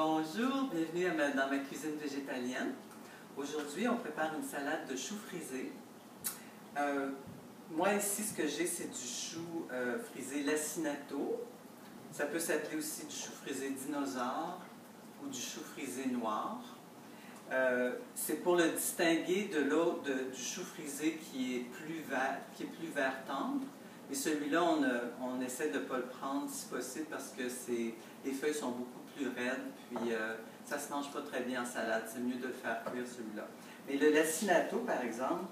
Bonjour, bienvenue dans ma cuisine végétalienne. Aujourd'hui, on prépare une salade de choux frisés. Moi ici, ce que j'ai, c'est du chou frisé lacinato. Ça peut s'appeler aussi du chou frisé dinosaure ou du chou frisé noir. C'est pour le distinguer de l'autre, du chou frisé qui est plus vert tendre. Mais celui-là, on essaie de ne pas le prendre si possible parce que les feuilles sont beaucoup plus raides, puis ça ne se mange pas très bien en salade. C'est mieux de le faire cuire celui-là. Mais le lacinato, par exemple,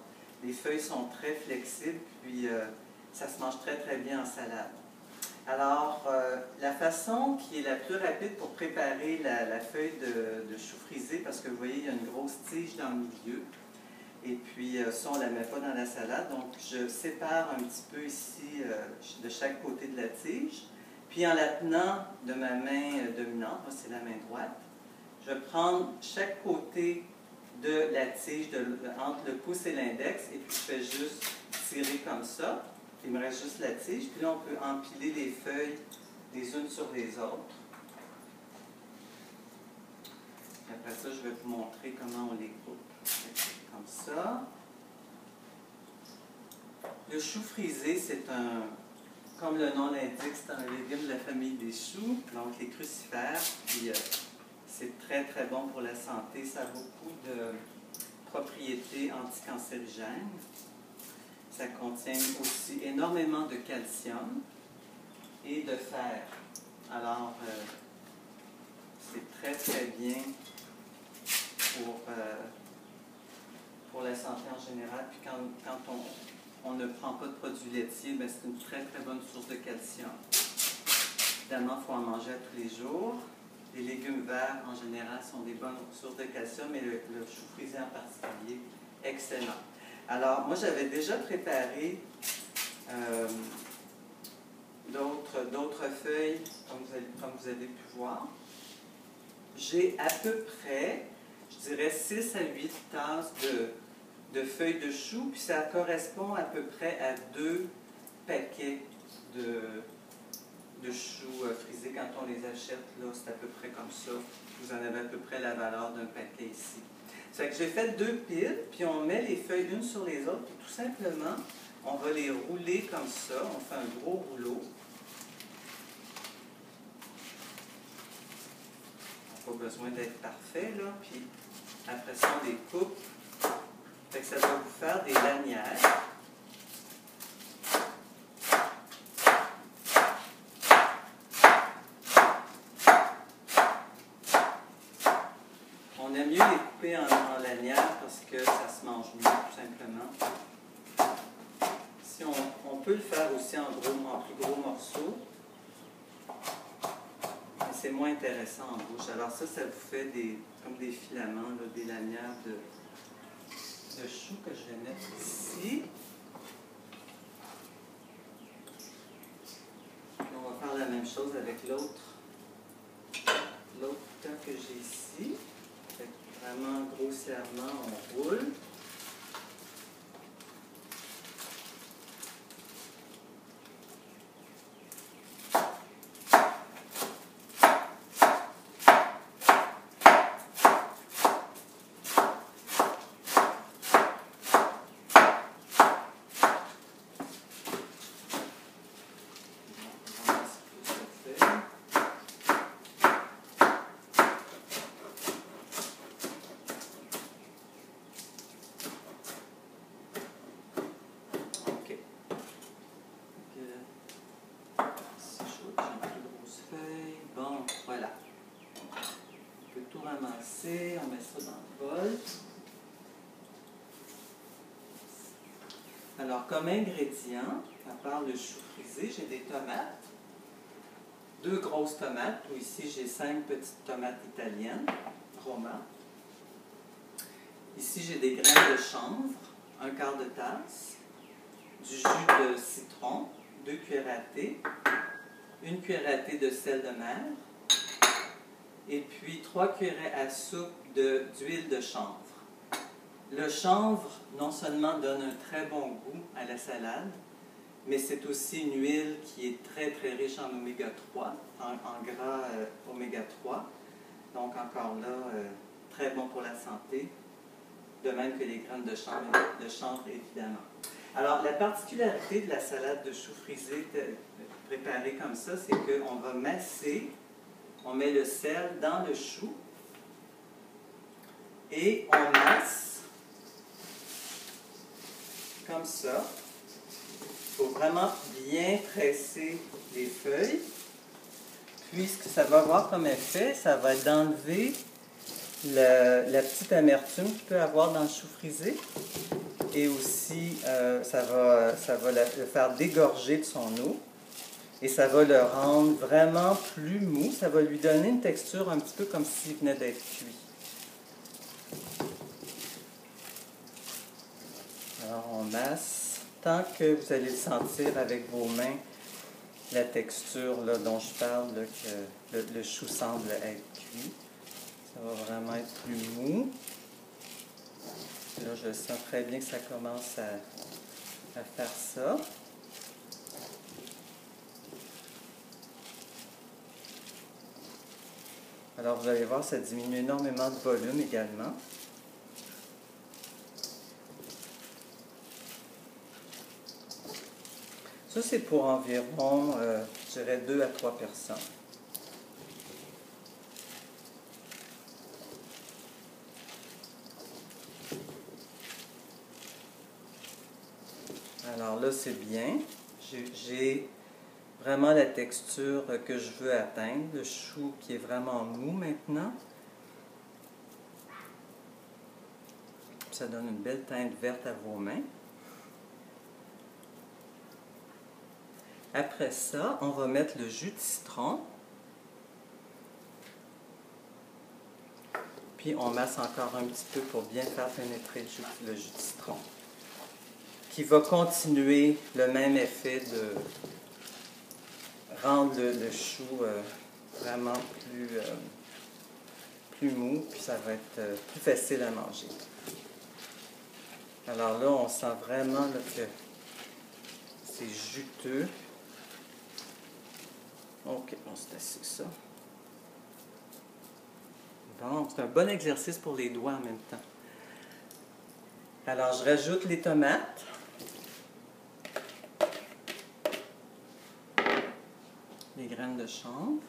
les feuilles sont très flexibles, puis ça se mange très très bien en salade. Alors, la façon qui est la plus rapide pour préparer la feuille de chou frisé, parce que vous voyez, il y a une grosse tige dans le milieu, et puis ça, on ne la met pas dans la salade, donc je sépare un petit peu ici de chaque côté de la tige, puis en la tenant de ma main dominante, moi c'est la main droite, je vais prendre chaque côté de la tige entre le pouce et l'index, et puis je fais juste tirer comme ça. Il me reste juste la tige, puis là on peut empiler les feuilles les unes sur les autres. Et après ça, je vais vous montrer comment on les coupe. Comme ça. Le chou frisé, c'est comme le nom l'indique, c'est un légume de la famille des choux, donc les crucifères, puis c'est très très bon pour la santé. Ça a beaucoup de propriétés anticancérigènes. Ça contient aussi énormément de calcium et de fer. Alors, c'est très très bien pour la santé en général. Puis quand on ne prend pas de produits laitiers, c'est une très très bonne source de calcium. Évidemment, il faut en manger à tous les jours. Les légumes verts en général sont des bonnes sources de calcium et le chou frisé en particulier, excellent. Alors, moi, j'avais déjà préparé d'autres feuilles, comme vous avez pu voir. J'ai à peu près, je dirais, 6 à 8 tasses de feuilles de chou, puis ça correspond à peu près à 2 paquets de choux frisés. Quand on les achète, là, c'est à peu près comme ça. Vous en avez à peu près la valeur d'un paquet ici. Ça fait que j'ai fait 2 piles, puis on met les feuilles l'une sur les autres, puis tout simplement, on va les rouler comme ça. On fait un gros rouleau. On n'a pas besoin d'être parfait, là. Puis après ça, on les coupe. Fait que ça va vous faire des lanières. On aime mieux les couper en lanières parce que ça se mange mieux, tout simplement. Si on peut le faire aussi en plus gros morceaux, mais c'est moins intéressant en bouche. Alors ça vous fait comme des filaments, là, des lanières de chou que je vais mettre ici. On va faire la même chose avec l'autre que j'ai ici. Vraiment grossièrement, on roule. Voilà. On peut tout ramasser, on met ça dans le bol. Alors, comme ingrédient, à part le chou frisé, j'ai des tomates. 2 grosses tomates, ou ici j'ai 5 petites tomates italiennes, Roma. Ici j'ai des graines de chanvre, 1/4 de tasse. Du jus de citron, 2 cuillères à thé. 1 cuillère à thé de sel de mer. Et puis 3 cuillerées à soupe d'huile de chanvre. Le chanvre, non seulement donne un très bon goût à la salade, mais c'est aussi une huile qui est très très riche en oméga 3, en gras oméga 3. Donc encore là, très bon pour la santé, de même que les graines de chanvre évidemment. Alors, la particularité de la salade de choux frisé préparée comme ça, c'est qu'on va masser, on met le sel dans le chou et on masse comme ça. Il faut vraiment bien presser les feuilles. Puis, ce que ça va avoir comme effet, ça va être d'enlever la petite amertume qu'il peut avoir dans le chou frisé. Et aussi, ça va le faire dégorger de son eau. Et ça va le rendre vraiment plus mou. Ça va lui donner une texture un petit peu comme s'il venait d'être cuit. Alors, on masse. Tant que vous allez le sentir avec vos mains, la texture là, dont je parle, là, que le chou semble être cuit. Ça va vraiment être plus mou. Là, je sens très bien que ça commence à faire ça. Alors, vous allez voir, ça diminue énormément de volume également. Ça, c'est pour environ, je dirais, 2 à 3 personnes. Alors là, c'est bien. J'ai vraiment la texture que je veux atteindre. Le chou qui est vraiment mou maintenant. Ça donne une belle teinte verte à vos mains. Après ça, on va mettre le jus de citron. Puis on masse encore un petit peu pour bien faire pénétrer le jus de citron. Qui va continuer le même effet de rendre le chou vraiment plus mou, puis ça va être plus facile à manger. Alors là, on sent vraiment là, que c'est juteux. OK, on se laisse ça. Bon, c'est un bon exercice pour les doigts en même temps. Alors, je rajoute les tomates. Les graines de chanvre.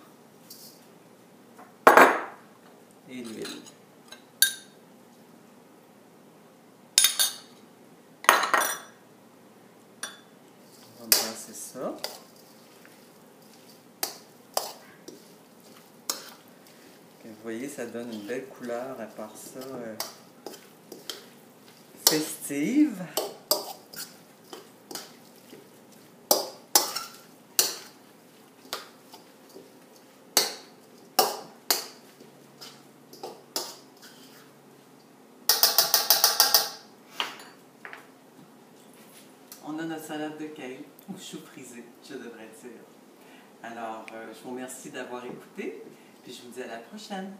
Et l'huile. On va brasser ça. Vous voyez, ça donne une belle couleur, à part ça, festive. On a notre salade de kale, ou chou frisé, je devrais dire. Alors, je vous remercie d'avoir écouté, puis je vous dis à la prochaine.